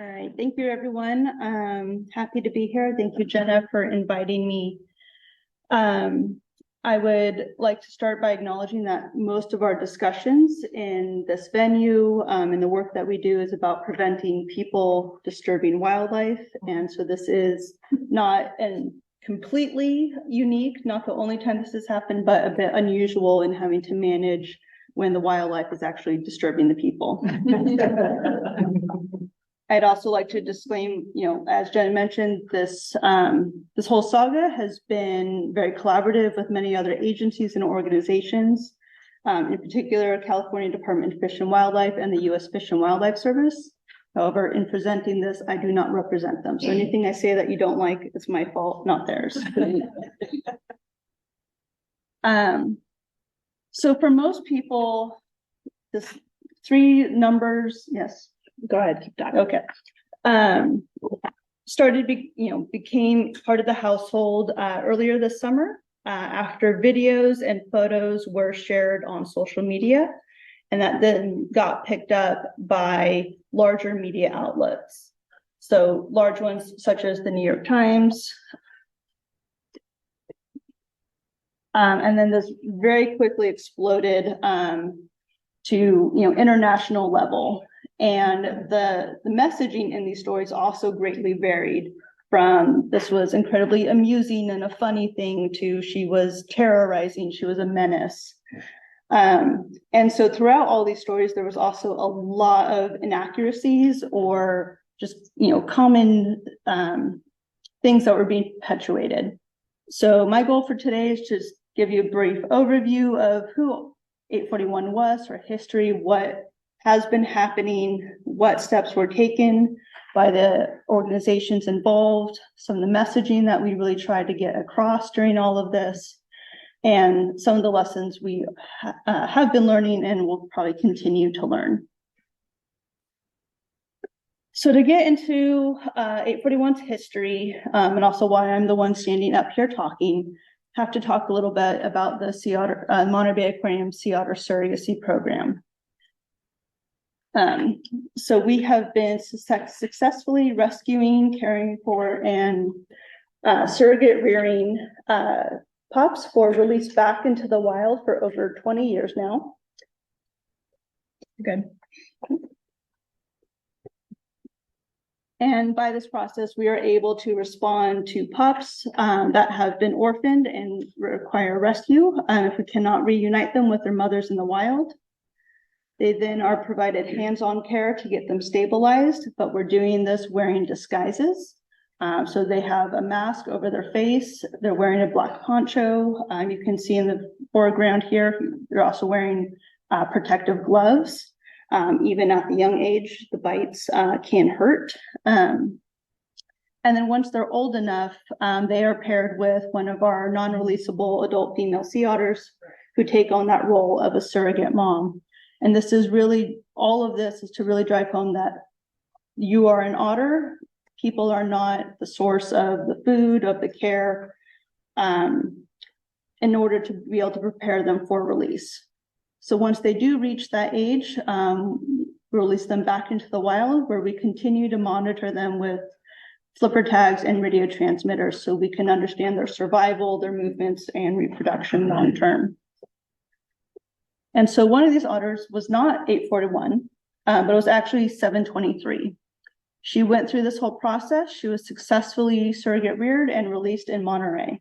All right, thank you, everyone. Happy to be here. Thank you, Jenna, for inviting me. I would like to start by acknowledging that most of our discussions in this venue and the work that we do is about preventing people disturbing wildlife. And so this is not completely unique, not the only time this has happened, but a bit unusual in having to manage when the wildlife is actually disturbing the people. I'd also like to disclaim, as Jen mentioned, this whole saga has been very collaborative with many other agencies and organizations, in particular, California Department of Fish and Wildlife and the U.S. Fish and Wildlife Service. However, in presenting this, I do not represent them. So anything I say that you don't like, it's my fault, not theirs. So for most people, this three numbers, yes. Go ahead, keep talking. Okay. Became part of the household earlier this summer after videos and photos were shared on social media, and that then got picked up by larger media outlets. So large ones such as the New York Times. And then this very quickly exploded to international level. And the messaging in these stories also greatly varied from this was incredibly amusing and a funny thing to she was terrorizing, she was a menace. And so throughout all these stories, there was also a lot of inaccuracies or just, common things that were being perpetuated. So my goal for today is to just give you a brief overview of who 841 was, her history, what has been happening, what steps were taken by the organizations involved, some of the messaging that we really tried to get across during all of this, and some of the lessons we have been learning and will probably continue to learn. So to get into 841's history, and also why I'm the one standing up here talking, have to talk a little bit about the Sea Otter, Monterey Aquarium Sea Otter surrogacy program. So we have been successfully rescuing, caring for, and surrogate rearing pups for release back into the wild for over 20 years now. Good. And by this process, we are able to respond to pups that have been orphaned and require rescue if we cannot reunite them with their mothers in the wild. They then are provided hands-on care to get them stabilized, but we're doing this wearing disguises. So they have a mask over their face. They're wearing a black poncho. You can see in the foreground here, they're also wearing protective gloves. Even at the young age, the bites can hurt. And then once they're old enough, they are paired with one of our non-releasable adult female sea otters who take on that role of a surrogate mom. And this is really, all of this is to really drive home that you are an otter. People are not the source of the food, of the care, in order to be able to prepare them for release. So once they do reach that age, release them back into the wild where we continue to monitor them with flipper tags and radio transmitters so we can understand their survival, their movements, and reproduction long term. And so one of these otters was not 841, but it was actually 723. She went through this whole process. She was successfully surrogate reared and released in Monterey.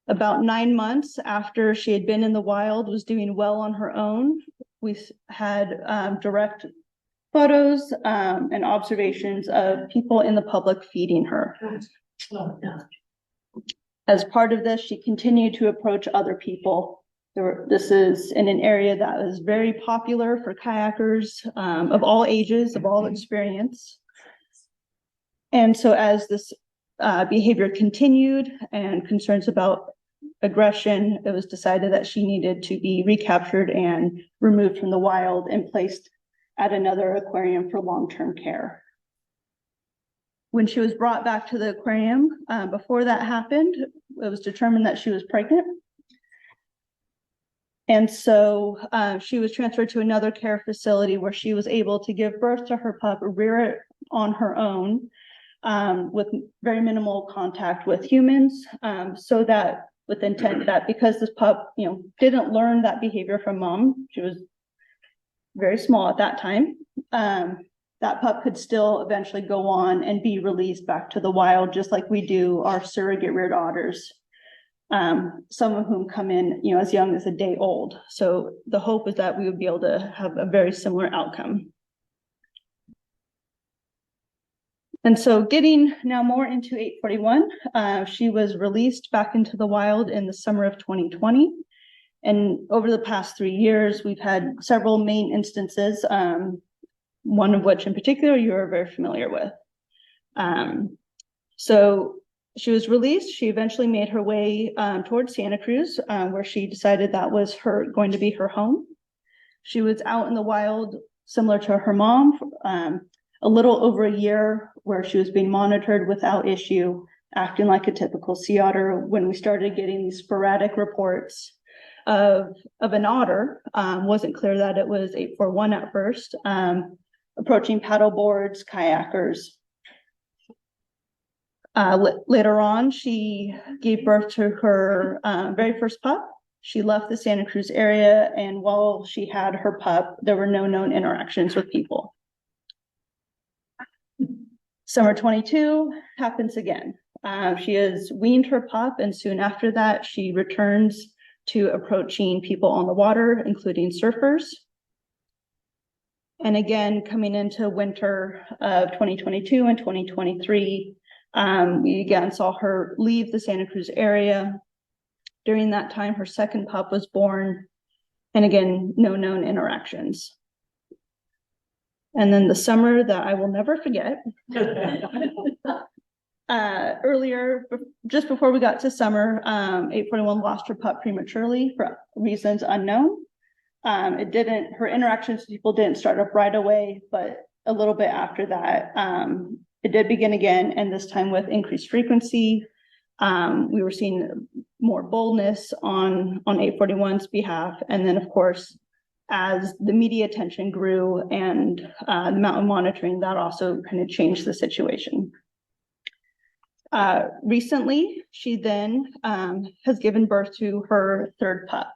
About 9 months after she had been in the wild, was doing well on her own, we had direct photos and observations of people in the public feeding her. As part of this, she continued to approach other people. This is in an area that is very popular for kayakers of all ages, of all experience. And so as this behavior continued and concerns about aggression, it was decided that she needed to be recaptured and removed from the wild and placed at another aquarium for long-term care. When she was brought back to the aquarium, before that happened, it was determined that she was pregnant. And so she was transferred to another care facility where she was able to give birth to her pup, rear it on her own, with very minimal contact with humans, so that with intent that because this pup, didn't learn that behavior from mom, she was very small at that time, that pup could still eventually go on and be released back to the wild, just like we do our surrogate reared otters, some of whom come in, as young as a day old. So the hope is that we would be able to have a very similar outcome. And so getting now more into 841, she was released back into the wild in the summer of 2020. And over the past 3 years, we've had several main instances, one of which in particular you are very familiar with. So she was released. She eventually made her way towards Santa Cruz, where she decided that was going to be her home. She was out in the wild, similar to her mom, a little over a year, where she was being monitored without issue, acting like a typical sea otter. When we started getting these sporadic reports of an otter, wasn't clear that it was 841 at first, approaching paddle boards, kayakers. Later on, she gave birth to her very first pup. She left the Santa Cruz area, and while she had her pup, there were no known interactions with people. Summer 22 happens again. She has weaned her pup, and soon after that, she returns to approaching people on the water, including surfers. And again, coming into winter of 2022 and 2023, we again saw her leave the Santa Cruz area. During that time, her second pup was born, and again, no known interactions. And then the summer that I will never forget, earlier, just before we got to summer, 841 lost her pup prematurely for reasons unknown. Her interactions with people didn't start up right away, but a little bit after that, it did begin again, and this time with increased frequency. We were seeing more boldness on 841's behalf. And then, of course, as the media attention grew and the amount of monitoring, that also kind of changed the situation. Recently, she then has given birth to her third pup.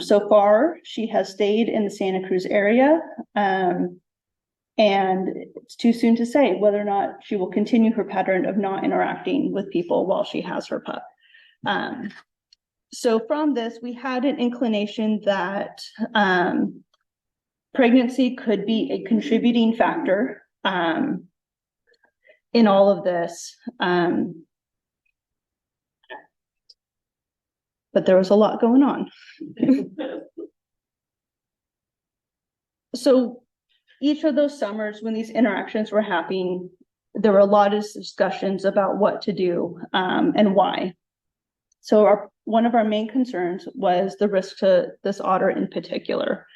So far, she has stayed in the Santa Cruz area, and it's too soon to say whether or not she will continue her pattern of not interacting with people while she has her pup. So from this, we had an inclination that pregnancy could be a contributing factor in all of this. But there was a lot going on. So each of those summers when these interactions were happening, there were a lot of discussions about what to do and why. So one of our main concerns was the risk to this otter in particular,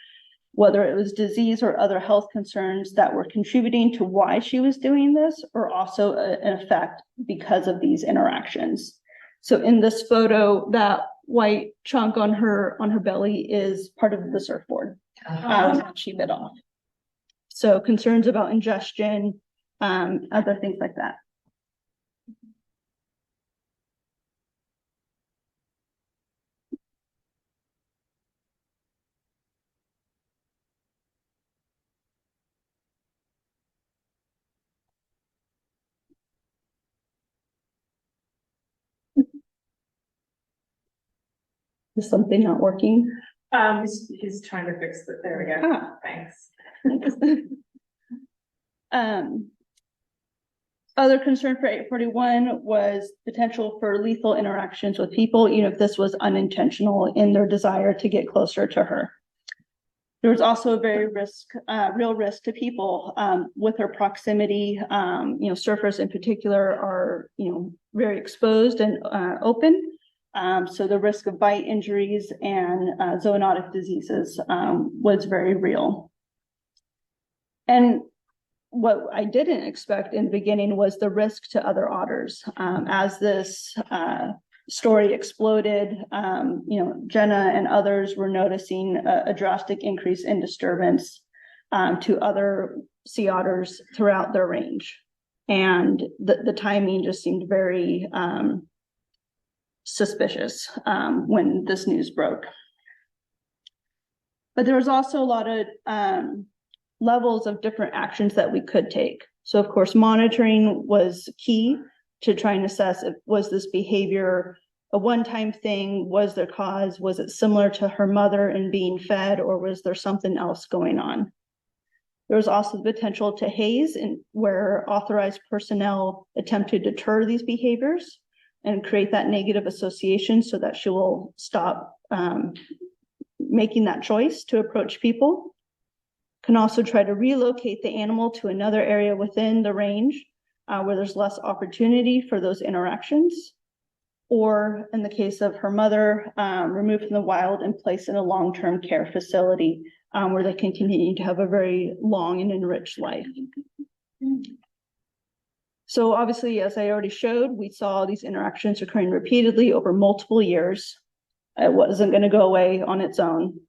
whether it was disease or other health concerns that were contributing to why she was doing this, or also an effect because of these interactions. So in this photo, that white chunk on her belly is part of the surfboard she bit off. So concerns about ingestion, other things like that. Is something not working? He's trying to fix it. There we go. Thanks. Other concern for 841 was potential for lethal interactions with people, even if this was unintentional in their desire to get closer to her. There was also a very real risk to people with her proximity. Surfers in particular are, very exposed and open. So the risk of bite injuries and zoonotic diseases was very real. And what I didn't expect in the beginning was the risk to other otters. As this story exploded, Jenna and others were noticing a drastic increase in disturbance to other sea otters throughout their range. And the timing just seemed very suspicious when this news broke. But there was also a lot of levels of different actions that we could take. So of course, monitoring was key to try and assess if was this behavior a one-time thing, was there cause, was it similar to her mother and being fed, or was there something else going on? There was also the potential to haze, where authorized personnel attempt to deter these behaviors and create that negative association so that she will stop making that choice to approach people. Can also try to relocate the animal to another area within the range where there's less opportunity for those interactions. Or in the case of her mother, removed from the wild and placed in a long-term care facility where they can continue to have a very long and enriched life. So obviously, as I already showed, we saw these interactions occurring repeatedly over multiple years. It wasn't going to go away on its own.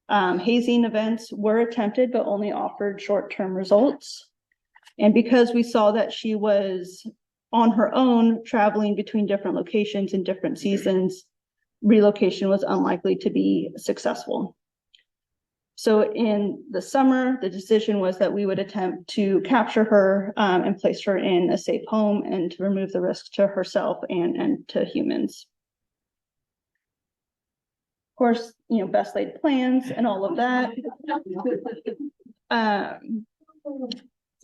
Hazing events were attempted, but only offered short-term results. And because we saw that she was on her own traveling between different locations in different seasons, relocation was unlikely to be successful. So in the summer, the decision was that we would attempt to capture her and place her in a safe home and to remove the risk to herself and to humans. Of course, best laid plans and all of that.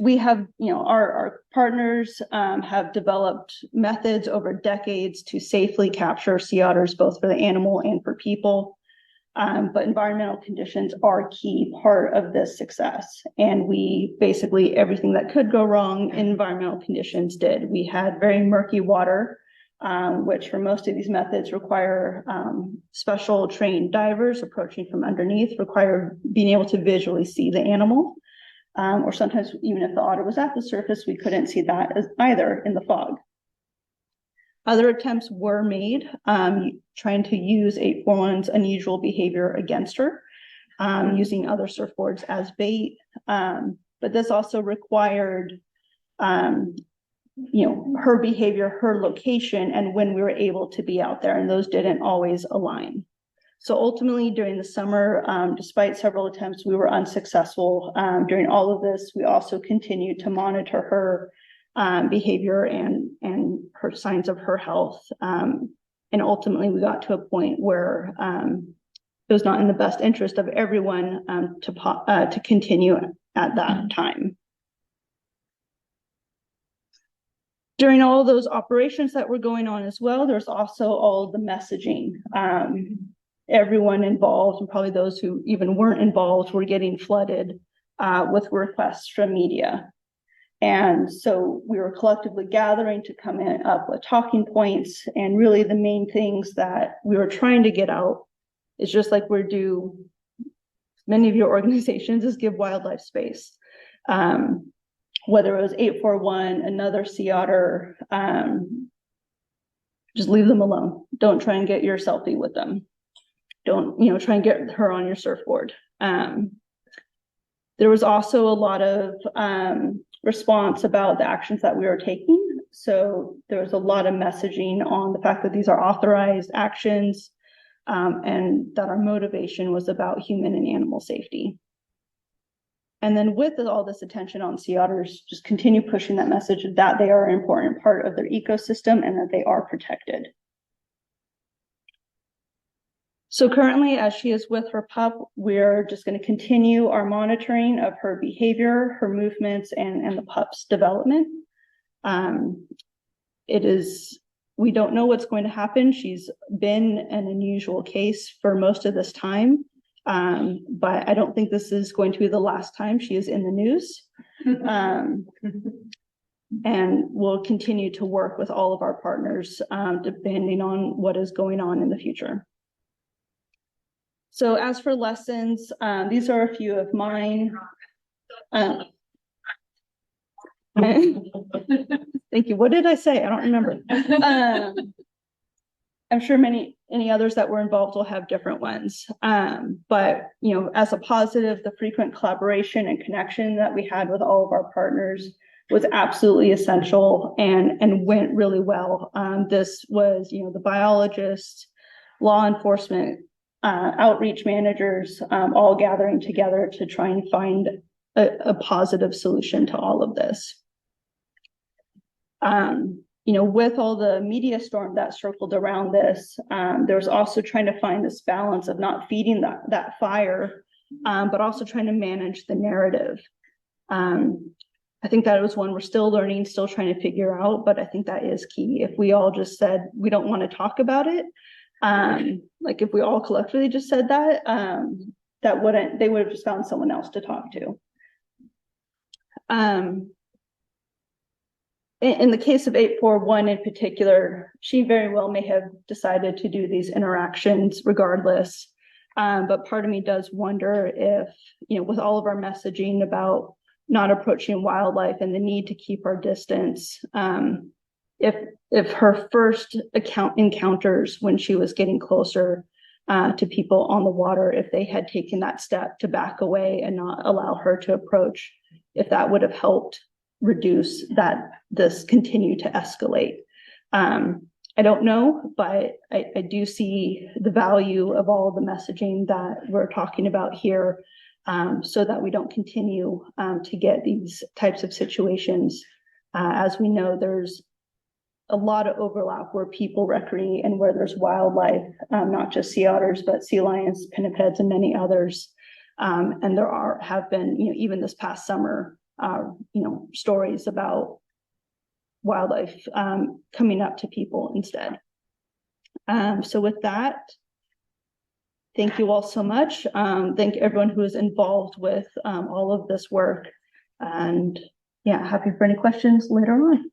We have, our partners have developed methods over decades to safely capture sea otters, both for the animal and for people. But environmental conditions are a key part of this success. And we basically, everything that could go wrong in environmental conditions did. We had very murky water, which for most of these methods require special trained divers approaching from underneath, require being able to visually see the animal. Or sometimes even if the otter was at the surface, we couldn't see that either in the fog. Other attempts were made trying to use 841's unusual behavior against her, using other surfboards as bait. But this also required, her behavior, her location, and when we were able to be out there, and those didn't always align. So ultimately, during the summer, despite several attempts, we were unsuccessful. During all of this, we also continued to monitor her behavior and her signs of her health. And ultimately, we got to a point where it was not in the best interest of everyone to continue at that time. During all of those operations that were going on as well, there's also all of the messaging. Everyone involved, and probably those who even weren't involved, were getting flooded with requests from media. And so we were collectively gathering to come up with talking points. And really the main things that we were trying to get out is just like we do many of your organizations, is give wildlife space. Whether it was 841, another sea otter, just leave them alone. Don't try and get your selfie with them. Don't, try and get her on your surfboard. There was also a lot of response about the actions that we were taking. So there was a lot of messaging on the fact that these are authorized actions and that our motivation was about human and animal safety. And then with all this attention on sea otters, just continue pushing that message that they are an important part of their ecosystem and that they are protected. So currently, as she is with her pup, we're just going to continue our monitoring of her behavior, her movements, and the pup's development. We don't know what's going to happen. She's been an unusual case for most of this time, but I don't think this is going to be the last time she is in the news. And we'll continue to work with all of our partners, depending on what is going on in the future. So as for lessons, these are a few of mine. Thank you. What did I say? I don't remember. I'm sure any others that were involved will have different ones. But, you know, as a positive, the frequent collaboration and connection that we had with all of our partners was absolutely essential and went really well. This was, you know, the biologists, law enforcement, outreach managers, all gathering together to try and find a positive solution to all of this. You know, with all the media storm that circled around this, there was also trying to find this balance of not feeding that fire, but also trying to manage the narrative. I think that was one we're still learning, still trying to figure out, but I think that is key. If we all just said, we don't want to talk about it, like if we all collectively just said that, they would have just found someone else to talk to. In the case of 841 in particular, she very well may have decided to do these interactions regardless. But part of me does wonder if, you know, with all of our messaging about not approaching wildlife and the need to keep our distance, if her first encounters when she was getting closer to people on the water, if they had taken that step to back away and not allow her to approach, if that would have helped reduce this continue to escalate. I don't know, but I do see the value of all the messaging that we're talking about here, so that we don't continue to get these types of situations. As we know, there's a lot of overlap where people recreate and where there's wildlife, not just sea otters, but sea lions, pinnipeds, and many others. And there have been, you know, even this past summer, you know, stories about wildlife coming up to people instead. So with that, thank you all so much. Thank everyone who is involved with all of this work. And yeah, happy for any questions later on.